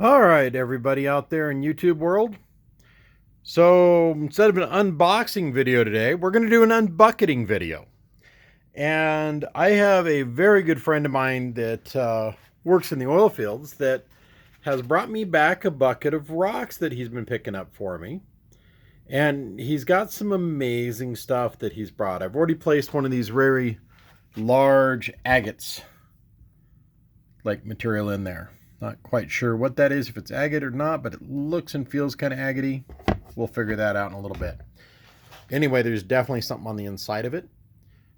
All right, everybody out there in YouTube world. So instead of an unboxing video today, we're going to do an unbucketing video. And I have a very good friend of mine that works in the oil fields that has brought me back a bucket of rocks that he's been picking up for me. And he's got some amazing stuff that he's brought. I've already placed one of these very large agates like material in there. Not quite sure what that is, if it's agate or not, but it looks and feels kind of agate-y. We'll figure that out in a little bit. Anyway, there's definitely something on the inside of it.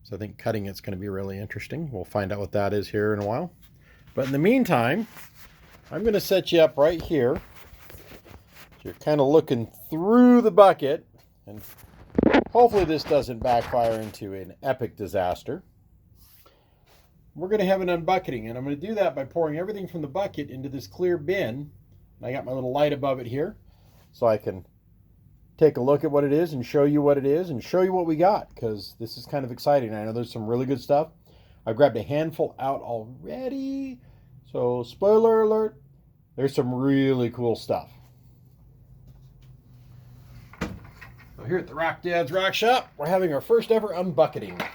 So I think cutting it's going to be really interesting. We'll find out what that is here in a while. But in the meantime, I'm going to set you up right here. So you're kind of looking through the bucket. And hopefully this doesn't backfire into an epic disaster. We're going to have an unbucketing, and I'm going to do that by pouring everything from the bucket into this clear bin. And I got my little light above it here so I can take a look at what it is and show you what it is and show you what we got, because this is kind of exciting. I know there's some really good stuff. I grabbed a handful out already, so spoiler alert, there's some really cool stuff. So here at the Rock Dad's Rock Shop, we're having our first ever unbucketing.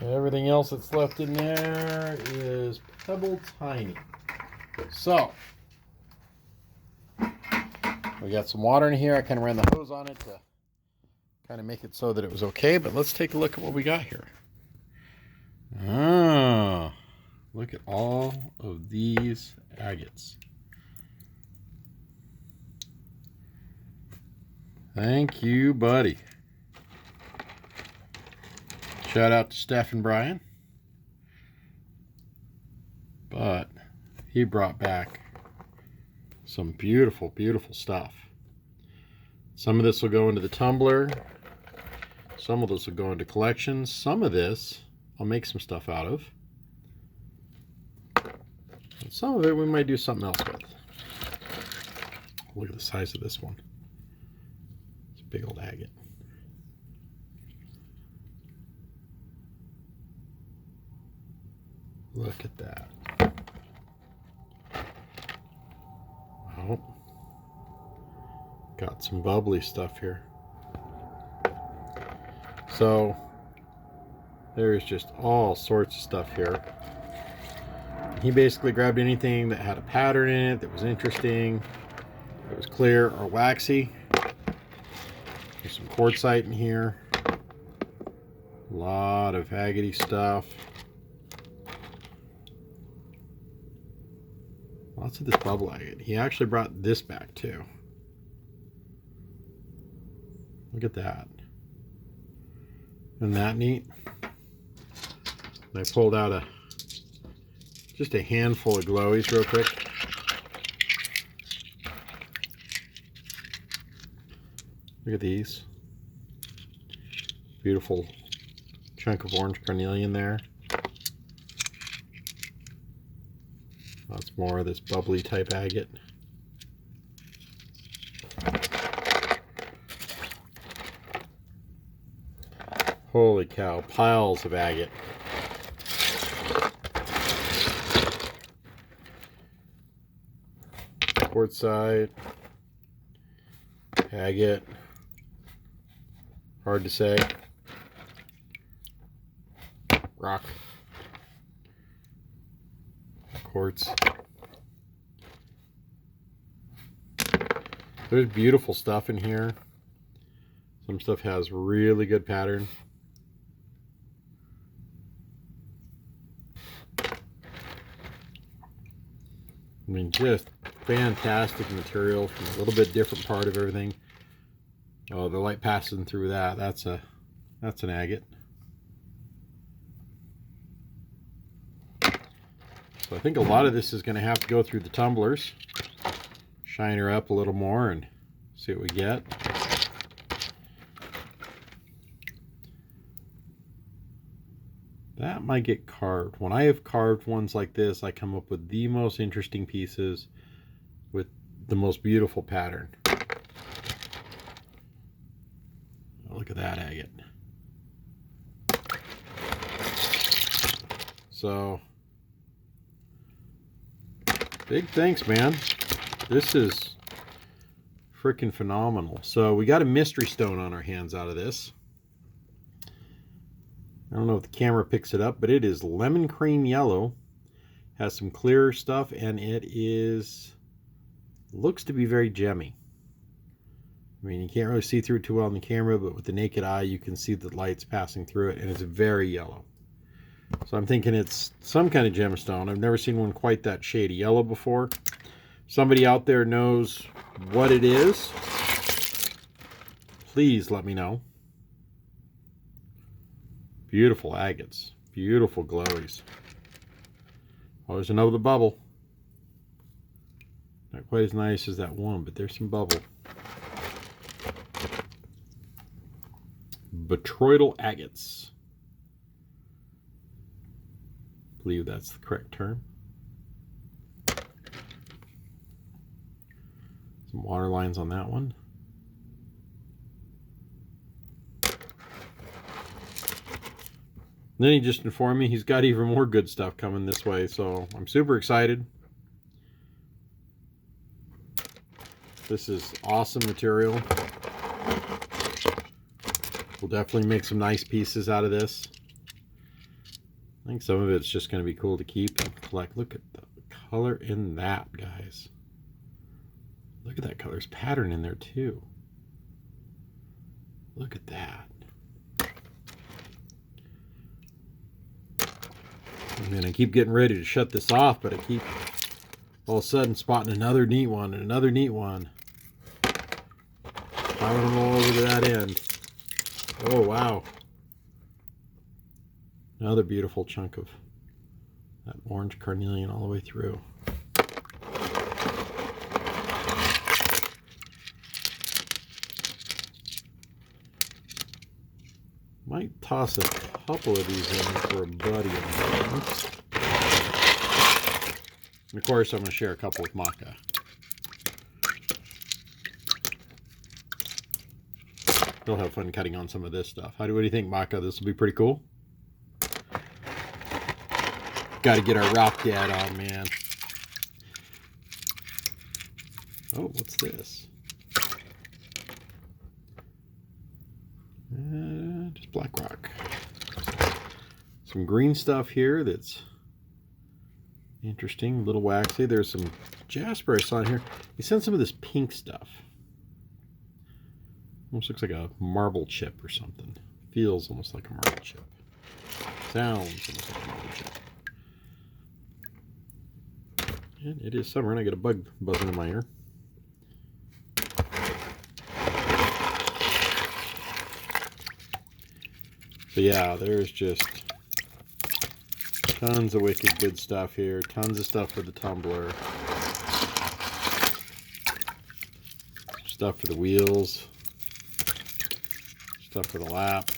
Everything else that's left in there is pebble tiny. So, we got some water in here. I kind of ran the hose on it to kind of make it so that it was okay, but let's take a look at what we got here. Ah, look at all of these agates. Thank you, buddy. Shout out to Steph and Brian. But he brought back some beautiful, beautiful stuff. Some of this will go into the tumbler. Some of this will go into collections. Some of this I'll make some stuff out of. And some of it we might do something else with. Look at the size of this one. It's a big old agate. Look at that. Oh, got some bubbly stuff here. So there's just all sorts of stuff here. He basically grabbed anything that had a pattern in it, that was interesting, that was clear or waxy. There's some quartzite in here. A lot of agate stuff. Lots of this bubble agate. He actually brought this back too. Look at that. Isn't that neat? And I pulled out just a handful of glowies real quick. Look at these. Beautiful chunk of orange carnelian there. Lots more of this bubbly type agate. Holy cow, piles of agate. Quartzite, agate, hard to say. Rock. Quartz. There's beautiful stuff in here. Some stuff has really good pattern. I mean, just fantastic material from a little bit different part of everything. Oh, the light passing through that. That's an agate. So I think a lot of this is going to have to go through the tumblers. Shine her up a little more and see what we get. That might get carved. When I have carved ones like this, I come up with the most interesting pieces with the most beautiful pattern. Oh, look at that agate. So, big thanks, man. This is freaking phenomenal. So we got a mystery stone on our hands out of this. I don't know if the camera picks it up, but it is lemon cream yellow. Has some clearer stuff, and it looks to be very gemmy. I mean, you can't really see through it too well on the camera, but with the naked eye, you can see the lights passing through it, and it's very yellow. So I'm thinking it's some kind of gemstone. I've never seen one quite that shady yellow before. Somebody out there knows what it is, please let me know. Beautiful agates. Beautiful glowies. Oh, there's another bubble. Not quite as nice as that one, but there's some bubble. Botryoidal agates. I believe that's the correct term. Some water lines on that one. And then he just informed me he's got even more good stuff coming this way, so I'm super excited. This is awesome material. We'll definitely make some nice pieces out of this. I think some of it's just going to be cool to keep and collect. Look at the color in that, guys. Look at that color. There's pattern in there too. Look at that. I mean, I keep getting ready to shut this off, but I keep all of a sudden spotting another neat one and another neat one. Piling them all over to that end. Oh, wow. Another beautiful chunk of that orange carnelian all the way through. Might toss a couple of these in for a buddy of mine. And of course, I'm going to share a couple with Maka. He'll have fun cutting on some of this stuff. What do you think, Maka? This will be pretty cool. Got to get our rock dad on, man. Oh, what's this? Just black rock. Some green stuff here that's interesting, a little waxy. There's some jasper I saw in here. He sent some of this pink stuff. Almost looks like a marble chip or something. Feels almost like a marble chip. Sounds almost like a marble chip. And it is summer and I get a bug buzzing in my ear. So yeah, there's just tons of wicked good stuff here. Tons of stuff for the tumbler. Stuff for the wheels. Stuff for the lap.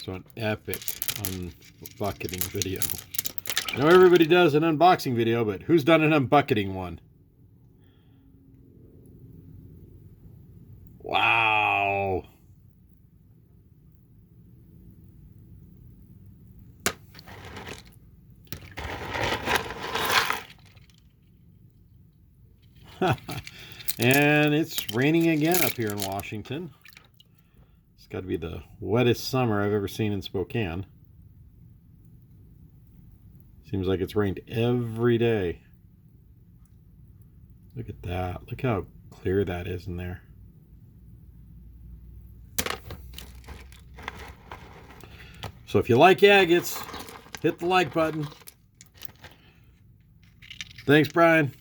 So an epic unbucketing video. I know everybody does an unboxing video, but who's done an unbucketing one? Wow. And it's raining again up here in Washington. It's got to be the wettest summer I've ever seen in Spokane. Seems like it's rained every day. Look at that. Look how clear that is in there. So if you like agates, hit the like button. Thanks, Brian.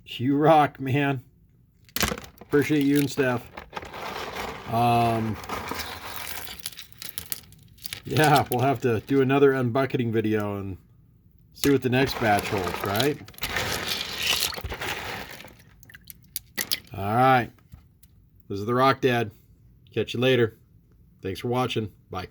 You rock, man. Appreciate you and Steph. Yeah, we'll have to do another unbucketing video and see what the next batch holds, right? All right. This is the Rock Dad. Catch you later. Thanks for watching. Bye.